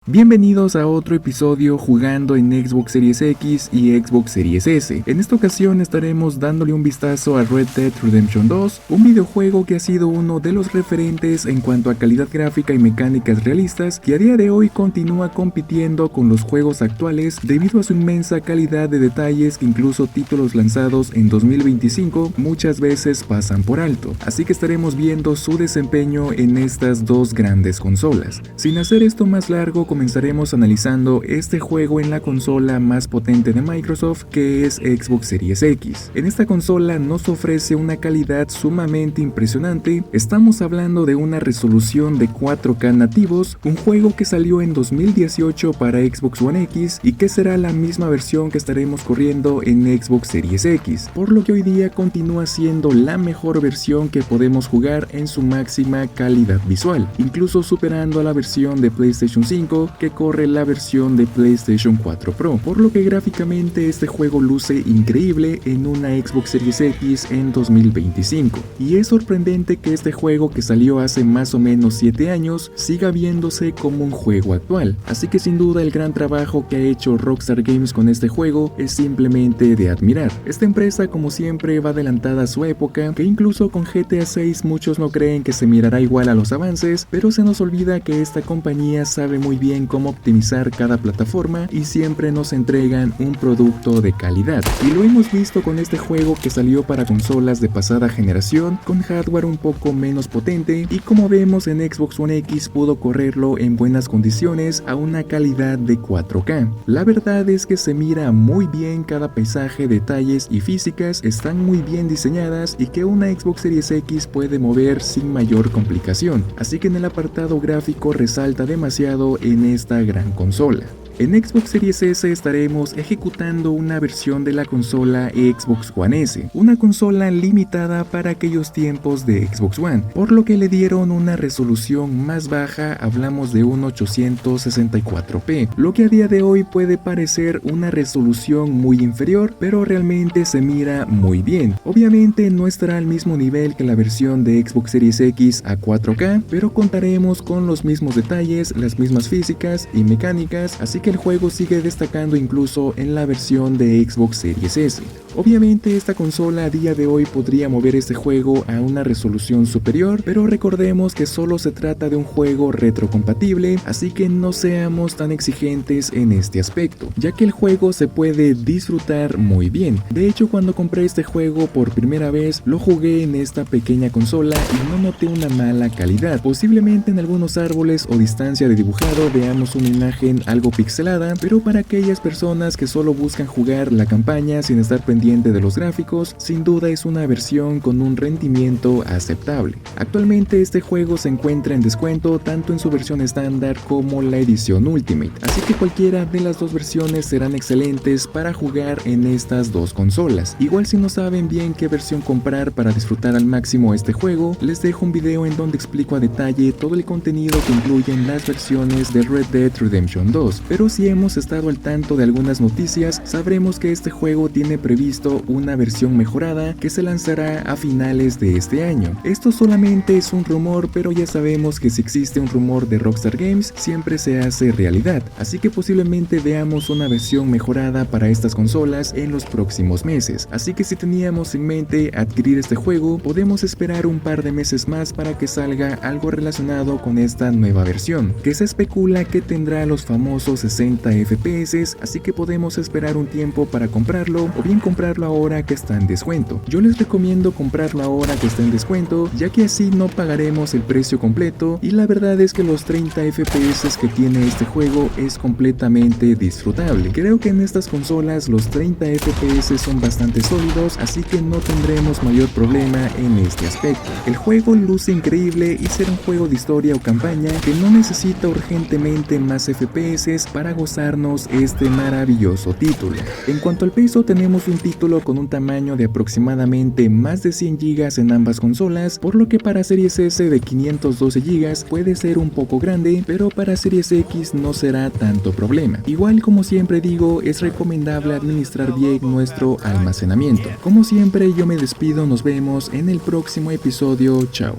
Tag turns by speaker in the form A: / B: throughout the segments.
A: Bienvenidos a otro episodio jugando en Xbox Series X y Xbox Series S. En esta ocasión estaremos dándole un vistazo a Red Dead Redemption 2, un videojuego que ha sido uno de los referentes en cuanto a calidad gráfica y mecánicas realistas, que a día de hoy continúa compitiendo con los juegos actuales debido a su inmensa calidad de detalles que incluso títulos lanzados en 2025 muchas veces pasan por alto. Así que estaremos viendo su desempeño en estas dos grandes consolas. Sin hacer esto más largo, comenzaremos analizando este juego en la consola más potente de Microsoft, que es Xbox Series X. En esta consola nos ofrece una calidad sumamente impresionante. Estamos hablando de una resolución de 4K nativos, un juego que salió en 2018 para Xbox One X y que será la misma versión que estaremos corriendo en Xbox Series X, por lo que hoy día continúa siendo la mejor versión que podemos jugar en su máxima calidad visual, incluso superando a la versión de PlayStation 5 que corre la versión de PlayStation 4 Pro, por lo que gráficamente este juego luce increíble en una Xbox Series X en 2025. Y es sorprendente que este juego, que salió hace más o menos 7 años, siga viéndose como un juego actual. Así que sin duda el gran trabajo que ha hecho Rockstar Games con este juego es simplemente de admirar. Esta empresa, como siempre, va adelantada a su época, que incluso con GTA 6 muchos no creen que se mirará igual a los avances, pero se nos olvida que esta compañía sabe muy bien cómo optimizar cada plataforma y siempre nos entregan un producto de calidad. Y lo hemos visto con este juego, que salió para consolas de pasada generación con hardware un poco menos potente, y como vemos en Xbox One X pudo correrlo en buenas condiciones a una calidad de 4K. La verdad es que se mira muy bien cada paisaje, detalles y físicas están muy bien diseñadas y que una Xbox Series X puede mover sin mayor complicación. Así que en el apartado gráfico resalta demasiado en esta gran consola. En Xbox Series S estaremos ejecutando una versión de la consola Xbox One S, una consola limitada para aquellos tiempos de Xbox One, por lo que le dieron una resolución más baja, hablamos de un 864p, lo que a día de hoy puede parecer una resolución muy inferior, pero realmente se mira muy bien. Obviamente no estará al mismo nivel que la versión de Xbox Series X a 4K, pero contaremos con los mismos detalles, las mismas físicas y mecánicas, así que el juego sigue destacando incluso en la versión de Xbox Series S. Obviamente esta consola a día de hoy podría mover este juego a una resolución superior, pero recordemos que solo se trata de un juego retrocompatible, así que no seamos tan exigentes en este aspecto, ya que el juego se puede disfrutar muy bien. De hecho, cuando compré este juego por primera vez, lo jugué en esta pequeña consola y no noté una mala calidad. Posiblemente en algunos árboles o distancia de dibujado veamos una imagen algo pixelada, pero para aquellas personas que solo buscan jugar la campaña sin estar pendiente de los gráficos, sin duda es una versión con un rendimiento aceptable. Actualmente este juego se encuentra en descuento tanto en su versión estándar como la edición Ultimate, así que cualquiera de las dos versiones serán excelentes para jugar en estas dos consolas. Igual, si no saben bien qué versión comprar para disfrutar al máximo este juego, les dejo un video en donde explico a detalle todo el contenido que incluyen las versiones de Red Dead Redemption 2, pero si hemos estado al tanto de algunas noticias, sabremos que este juego tiene previsto una versión mejorada que se lanzará a finales de este año. Esto solamente es un rumor, pero ya sabemos que si existe un rumor de Rockstar Games, siempre se hace realidad, así que posiblemente veamos una versión mejorada para estas consolas en los próximos meses. Así que si teníamos en mente adquirir este juego, podemos esperar un par de meses más para que salga algo relacionado con esta nueva versión, que se especula que tendrá los famosos 60 FPS, así que podemos esperar un tiempo para comprarlo, o bien comprarlo ahora que está en descuento. Yo les recomiendo comprarlo ahora que está en descuento, ya que así no pagaremos el precio completo, y la verdad es que los 30 FPS que tiene este juego es completamente disfrutable. Creo que en estas consolas los 30 FPS son bastante sólidos, así que no tendremos mayor problema en este aspecto. El juego luce increíble y será un juego de historia o campaña que no necesita urgentemente más FPS para gozarnos este maravilloso título. En cuanto al peso, tenemos un título con un tamaño de aproximadamente más de 100 GB en ambas consolas, por lo que para Series S de 512 GB puede ser un poco grande, pero para Series X no será tanto problema. Igual, como siempre digo, es recomendable administrar bien nuestro almacenamiento. Como siempre, yo me despido, nos vemos en el próximo episodio, chao.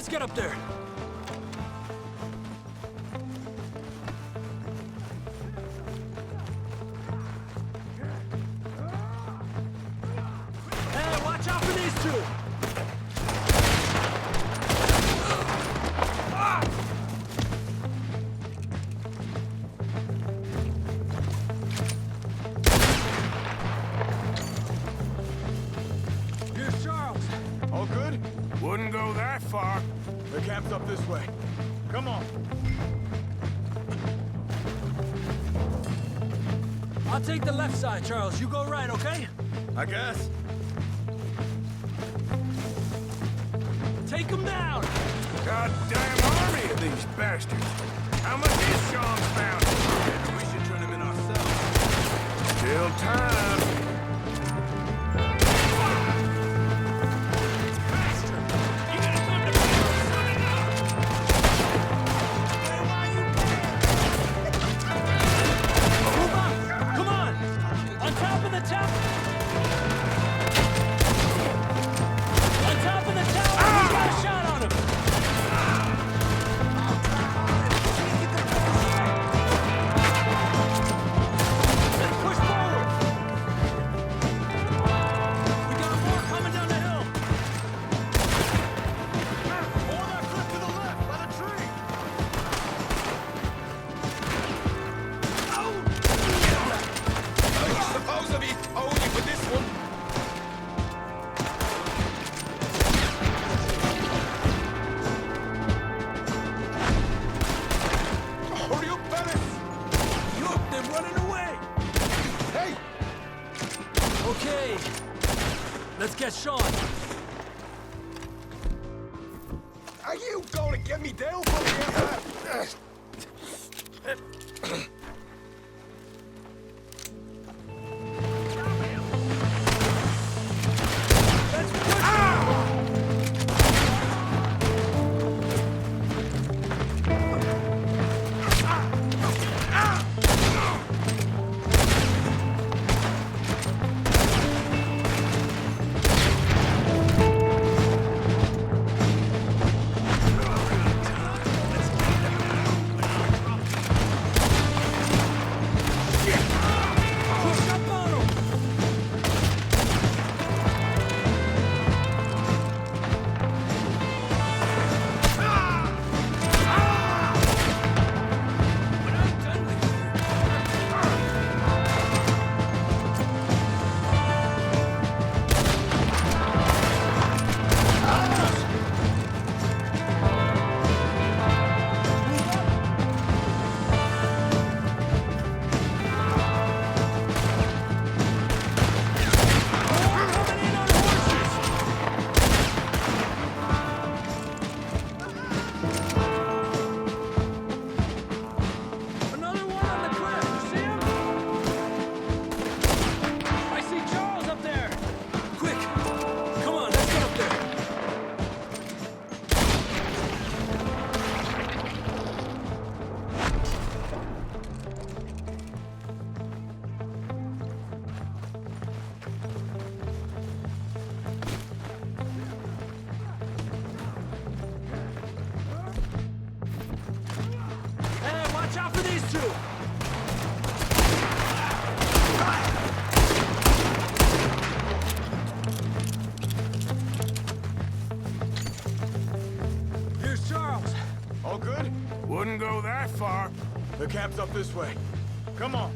B: Let's get up there. Hey, watch out for these two. Here's Charles.
C: All good?
D: Wouldn't go that far.
C: The camp's up this way. Come on.
B: I'll take the left side, Charles. You go right, okay?
C: I guess.
B: Take him down!
D: Goddamn army of these bastards. How much is Sean's bounty?
C: Maybe we should turn him in ourselves.
D: Still time.
B: Move up! Come on! On top of the tower! On top of the tower! We got a shot on him! Let's push forward! We got more coming down the hill!
C: More that cliff to the left, by the tree. I suppose I'll be owing you for this one. Hurry up, Dennis!
B: Look, they're running away!
C: Hey!
B: Okay, let's get Sean.
C: Are you going to get me down from here?
B: Let's push! Push up on him! When I'm done with you, more coming in on horses! Another one on the cliff. You see him? I see Charles up there. Quick, come on, let's get up there. Hey, watch out for these two. Here's Charles.
C: All good?
D: Wouldn't go that far.
C: The camp's up this way. Come on.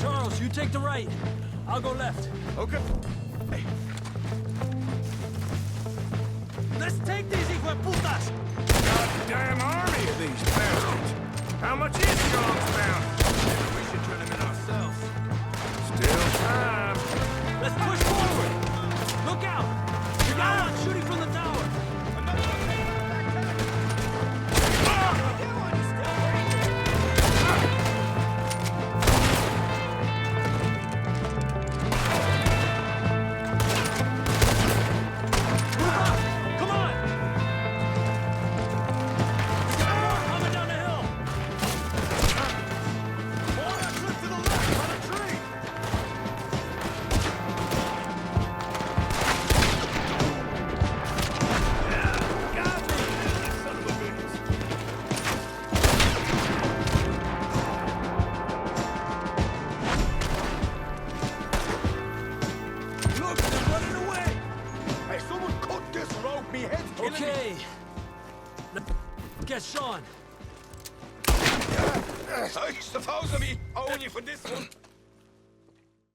B: Charles, you take the right. I'll go left.
C: Okay. Hey,
B: Let's take these hijueputas!
D: Goddamn army of these bastards. How much is Sean's bounty?
C: maybe we should turn him in ourselves.
D: Still time.
B: Let's push forward! Look out! We got one shooting from the tower! Move up! Come on! We got more coming down the hill!
C: I suppose I'll be owing you for this one.